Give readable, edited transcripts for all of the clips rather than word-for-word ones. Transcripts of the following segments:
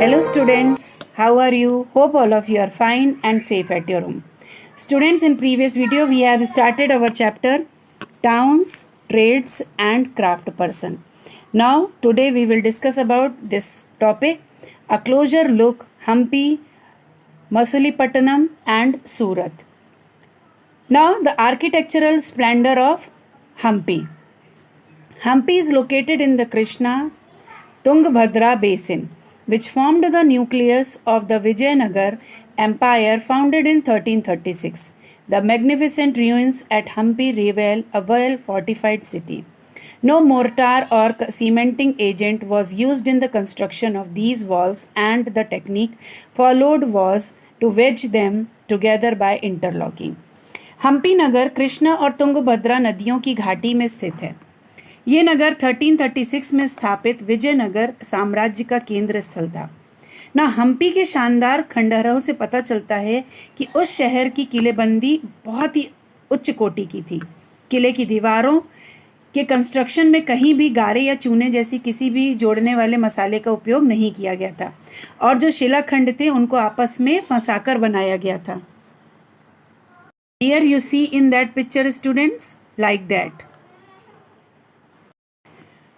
Hello students, how are you? Hope all of you are fine and safe at your home. Students, in previous video we have started our chapter Towns, Trades and Craft Person. Now today we will discuss about this topic, a closer look Hampi, Masulipatanam and Surat. Now the architectural splendor of Hampi. Hampi is located in the Krishna Tungabhadra basin, which formed the nucleus of the Vijayanagar Empire founded in 1336. The magnificent ruins at Hampi reveal a well-fortified city. No mortar or cementing agent was used in the construction of these walls, and the technique followed was to wedge them together by interlocking. Hampi Nagar Krishna और तुंगभद्रा नदियों की घाटी में स्थित है। ये नगर 1336 में स्थापित विजयनगर साम्राज्य का केंद्र स्थल था ना। हम्पी के शानदार खंडहरों से पता चलता है कि उस शहर की किलेबंदी बहुत ही उच्च कोटि की थी। किले की दीवारों के कंस्ट्रक्शन में कहीं भी गारे या चूने जैसी किसी भी जोड़ने वाले मसाले का उपयोग नहीं किया गया था, और जो शिलाखंड थे उनको आपस में फंसाकर बनाया गया था। Here you see in that picture, students, like that.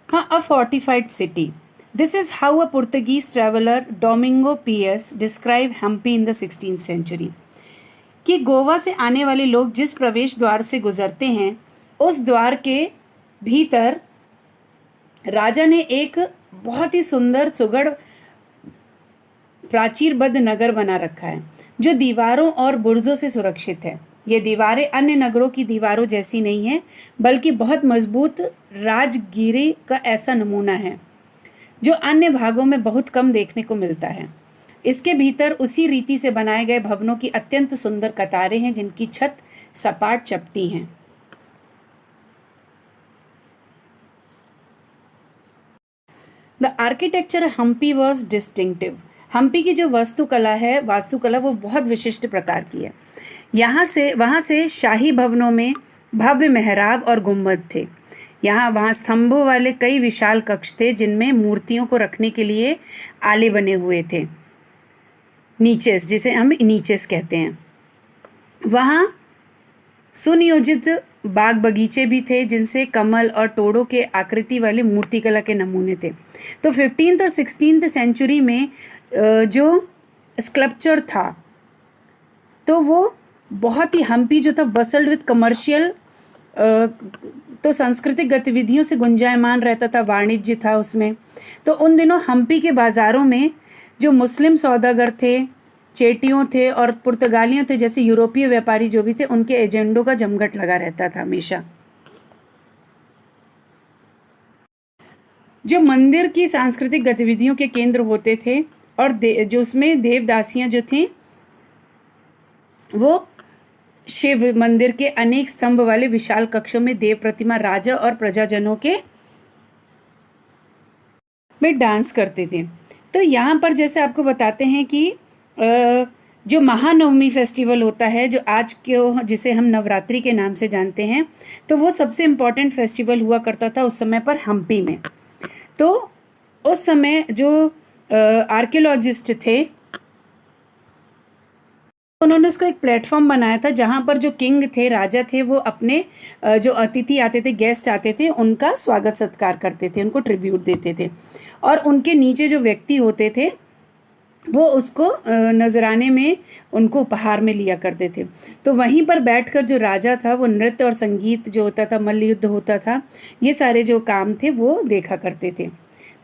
A fortified city. This is how a Portuguese traveler Domingo Pires described Hampi in the 16th century. कि गोवा से आने वाले लोग जिस प्रवेश द्वार से गुजरते हैं, उस द्वार के भीतर राजा ने एक बहुत ही सुंदर सुगढ़ प्राचीरबद्ध नगर बना रखा है, जो दीवारों और बुर्जों से सुरक्षित है। ये दीवारें अन्य नगरों की दीवारों जैसी नहीं है, बल्कि बहुत मजबूत राजगीरी का ऐसा नमूना है जो अन्य भागों में बहुत कम देखने को मिलता है। इसके भीतर उसी रीति से बनाए गए भवनों की अत्यंत सुंदर कतारें हैं, जिनकी छत सपाट चपटी हैं। The architecture Hampi was distinctive. Hampi की जो वास्तुकला वो बहुत विशिष्ट प्रकार की है। वहां से शाही भवनों में भव्य मेहराब और गुंबद थे। वहां स्तंभों वाले कई विशाल कक्ष थे, जिनमें मूर्तियों को रखने के लिए आले बने हुए थे, नीचेस, जिसे हम नीचेस कहते हैं। वहां सुनियोजित बाग बगीचे भी थे, जिनसे कमल और तोड़ों के आकृति वाले मूर्तिकला के नमूने थे। तो 15th और 16th सेंचुरी में जो स्कल्पचर था, तो वो बहुत ही हम्पी जो था बसल्ड विद कमर्शियल, तो सांस्कृतिक गतिविधियों से गुंजायमान रहता था, वाणिज्य था उसमें। तो उन दिनों हम्पी के बाजारों में जो मुस्लिम सौदागर थे, चेटियों थे और पुर्तगालियों थे, जैसे यूरोपीय व्यापारी जो भी थे, उनके एजेंडों का जमघट लगा रहता था हमेशा। जो मंदिर की सांस्कृतिक गतिविधियों के केंद्र होते थे, और जो उसमें देवदासियां जो थी, वो शिव मंदिर के अनेक स्तंभ वाले विशाल कक्षों में देव प्रतिमा राजा और प्रजाजनों के में डांस करते थे। तो यहाँ पर जैसे आपको बताते हैं कि जो महानवमी फेस्टिवल होता है, जो आज के जिसे हम नवरात्रि के नाम से जानते हैं, तो वो सबसे इम्पोर्टेंट फेस्टिवल हुआ करता था उस समय पर हम्पी में। तो उस समय जो आर्कियोलॉजिस्ट थे, उन्होंने उसको एक प्लेटफॉर्म बनाया था, जहां पर जो किंग थे, राजा थे, वो अपने जो अतिथि आते थे, गेस्ट आते थे, उनका स्वागत सत्कार करते थे, उनको ट्रिब्यूट देते थे, और उनके नीचे जो व्यक्ति होते थे वो उसको नजराने में उनको उपहार में लिया करते थे। तो वहीं पर बैठकर जो राजा था, वो नृत्य और संगीत जो होता था, मल्ल युद्ध होता था, ये सारे जो काम थे वो देखा करते थे।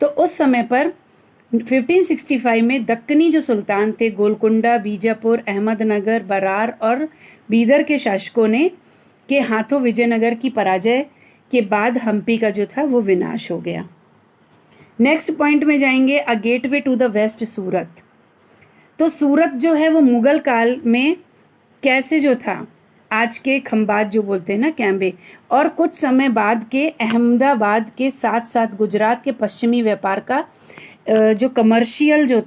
तो उस समय पर 1565 में दक्कनी जो सुल्तान थे, गोलकुंडा, बीजापुर, अहमदनगर, बरार और बीदर के शासकों ने के हाथों विजयनगर की पराजय के बाद हम्पी का जो था वो विनाश हो गया। नेक्स्ट पॉइंट में जाएंगे, a gateway to the west, Surat. तो सूरत जो है वो मुगल काल में कैसे जो था, आज के खंबात जो बोलते हैं ना, कैम्बे, और कुछ समय बाद के अहमदाबाद के साथ साथ गुजरात के पश्चिमी व्यापार का जो कमर्शियल जो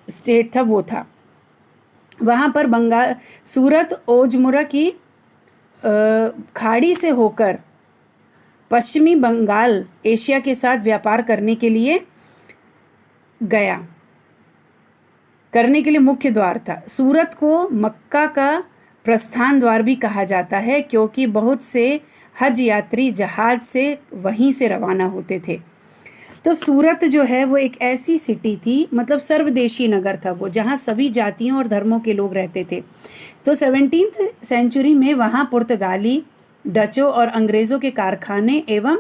स्टेट था वो था। वहाँ पर सूरत ओजमुरा की खाड़ी से होकर पश्चिमी बंगाल एशिया के साथ व्यापार करने के लिए गया। करने के लिए मुख्य द्वार था। सूरत को मक्का का प्रस्थान द्वार भी कहा जाता है क्योंकि बहुत से हज यात्री जहाज से वहीं से रवाना होते थे। तो सूरत जो है वो एक ऐसी सिटी थी, मतलब सर्वदेशी नगर था वो, जहाँ सभी जातियों और धर्मों के लोग रहते थे। तो 17th सेंचुरी में वहाँ पुर्तगाली, डचों और अंग्रेज़ों के कारखाने एवं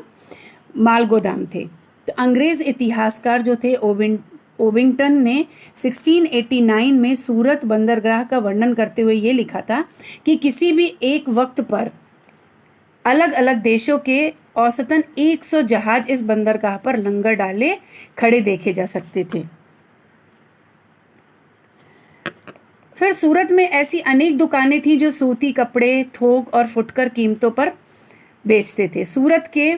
माल गोदाम थे। तो अंग्रेज इतिहासकार जो थे ओबिंगटन ने 1689 में सूरत बंदरगाह का वर्णन करते हुए ये लिखा था कि किसी भी एक वक्त पर अलग अलग देशों के औसतन 100 जहाज इस बंदरगाह पर लंगर डाले खड़े देखे जा सकते थे। फिर सूरत में ऐसी अनेक दुकानें थी जो सूती कपड़े, थोक और फुटकर कीमतों पर बेचते थे। सूरत के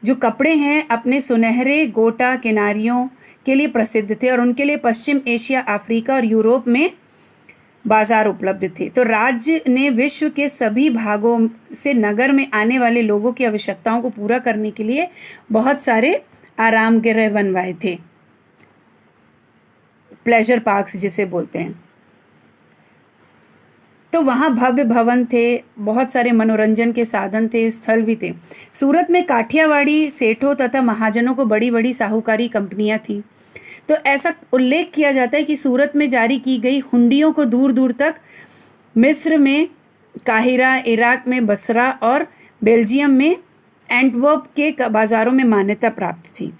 जो कपड़े हैं अपने सुनहरे गोटा किनारियों के लिए प्रसिद्ध थे और उनके लिए पश्चिम एशिया, अफ्रीका और यूरोप में बाजार उपलब्ध थे। तो राज्य ने विश्व के सभी भागों से नगर में आने वाले लोगों की आवश्यकताओं को पूरा करने के लिए बहुत सारे आराम गृह बनवाए थे, प्लेजर पार्क्स जिसे बोलते हैं। तो वहाँ भव्य भवन थे, बहुत सारे मनोरंजन के साधन थे, स्थल भी थे। सूरत में काठियावाड़ी सेठों तथा महाजनों को बड़ी बड़ी साहूकारी कंपनियां थी। तो ऐसा उल्लेख किया जाता है कि सूरत में जारी की गई हुंडियों को दूर दूर तक मिस्र में काहिरा, इराक में बसरा और बेल्जियम में एंटवर्प के बाजारों में मान्यता प्राप्त थी।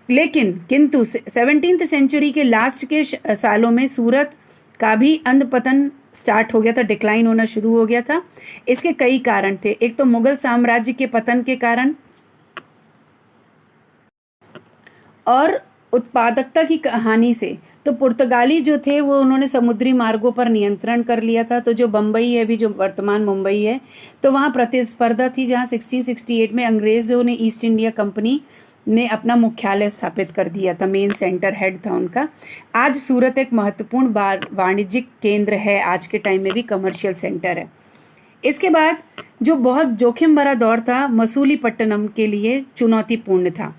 लेकिन किंतु 17th सेंचुरी के लास्ट के सालों में सूरत का भी अंधपतन स्टार्ट हो गया था, डिक्लाइन होना शुरू हो गया था। इसके कई कारण थे। एक तो मुगल साम्राज्य के पतन के कारण और उत्पादकता की कहानी से। तो पुर्तगाली जो थे वो उन्होंने समुद्री मार्गों पर नियंत्रण कर लिया था। तो जो बम्बई है, अभी जो वर्तमान मुंबई है, तो वहाँ प्रतिस्पर्धा थी, जहाँ 1668 में अंग्रेजों ने ईस्ट इंडिया कंपनी ने अपना मुख्यालय स्थापित कर दिया था, मेन सेंटर हेड था उनका। आज सूरत एक महत्वपूर्ण वाणिज्यिक केंद्र है, आज के टाइम में भी कमर्शियल सेंटर है। इसके बाद जो बहुत जोखिम भरा दौर था मसूलीपट्टनम के लिए चुनौतीपूर्ण था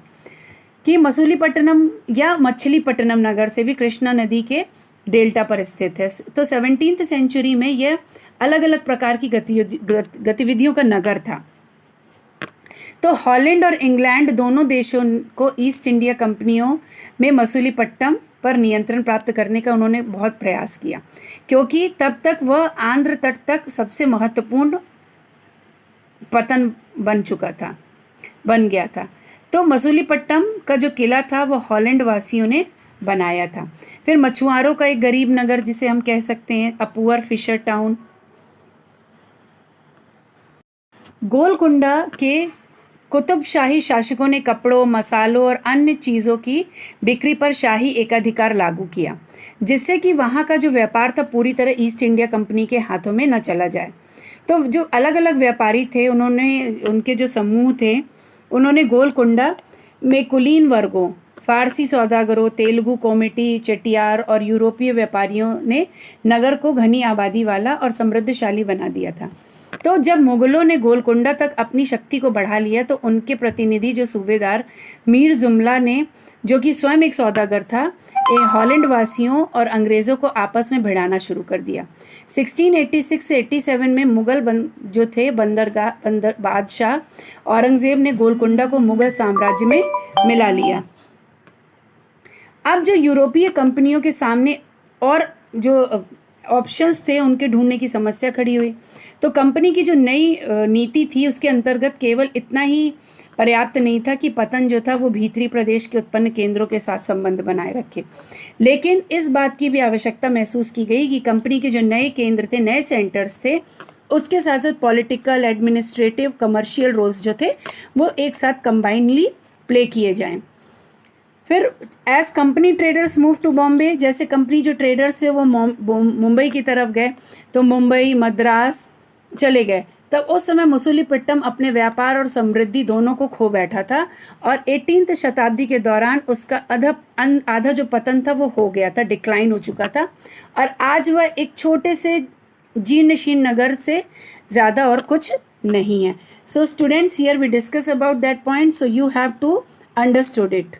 कि मसूलीपट्टनम या मछलीपट्टनम नगर से भी कृष्णा नदी के डेल्टा पर स्थित है। तो 17th सेंचुरी में यह अलग अलग प्रकार की गतिविधियों का नगर था। तो हॉलैंड और इंग्लैंड दोनों देशों को ईस्ट इंडिया कंपनियों में मसूलीपट्टनम पर नियंत्रण प्राप्त करने का उन्होंने बहुत प्रयास किया, क्योंकि तब तक वह आंध्र तट तक सबसे महत्वपूर्ण पतन बन गया था। तो मसूलीपट्टनम का जो किला था वो हॉलैंड वासियों ने बनाया था। फिर मछुआरों का एक गरीब नगर जिसे हम कह सकते हैं a poor fisher town. Golconda के कुतुबशाही शासकों ने कपड़ों, मसालों और अन्य चीज़ों की बिक्री पर शाही एकाधिकार लागू किया, जिससे कि वहाँ का जो व्यापार था पूरी तरह ईस्ट इंडिया कंपनी के हाथों में न चला जाए। तो जो अलग अलग व्यापारी थे, उनके जो समूह थे, उन्होंने गोलकुंडा में कुलीन वर्गों, फारसी सौदागरों, तेलुगु कॉमिटी, चेटियार और यूरोपीय व्यापारियों ने नगर को घनी आबादी वाला और समृद्धशाली बना दिया था। तो जब मुगलों ने गोलकुंडा तक अपनी शक्ति को बढ़ा लिया तो उनके प्रतिनिधि जो सूबेदार मीर जुमला ने, जो कि स्वयं एक सौदागर था, हॉलैंड वासियों और अंग्रेजों को आपस में भिड़ाना शुरू कर दिया। 1686 से 87 में मुगल जो थे बादशाह औरंगजेब ने गोलकुंडा को मुगल साम्राज्य में मिला लिया। अब जो यूरोपीय कंपनियों के सामने और जो ऑप्शंस थे उनके ढूंढने की समस्या खड़ी हुई। तो कंपनी की जो नई नीति थी उसके अंतर्गत केवल इतना ही पर्याप्त नहीं था कि पतन जो था वो भीतरी प्रदेश के उत्पन्न केंद्रों के साथ संबंध बनाए रखे, लेकिन इस बात की भी आवश्यकता महसूस की गई कि कंपनी के जो नए केंद्र थे, नए सेंटर्स थे, उसके साथ साथ पॉलिटिकल, एडमिनिस्ट्रेटिव, कमर्शियल रोल्स जो थे वो एक साथ कंबाइनली प्ले किए जाएं। फिर as company traders move to Bombay, जैसे कंपनी जो ट्रेडर्स थे वो मुंबई की तरफ गए, तो मुंबई, मद्रास चले गए। तब उस समय मसूलीपट्टनम अपने व्यापार और समृद्धि दोनों को खो बैठा था और 18th शताब्दी के दौरान उसका आधा जो पतन था वो हो गया था, डिक्लाइन हो चुका था और आज वह एक छोटे से जीर्ण शीर्ण नगर से ज़्यादा और कुछ नहीं है। So students, here we discuss about that point, so you have to understood it.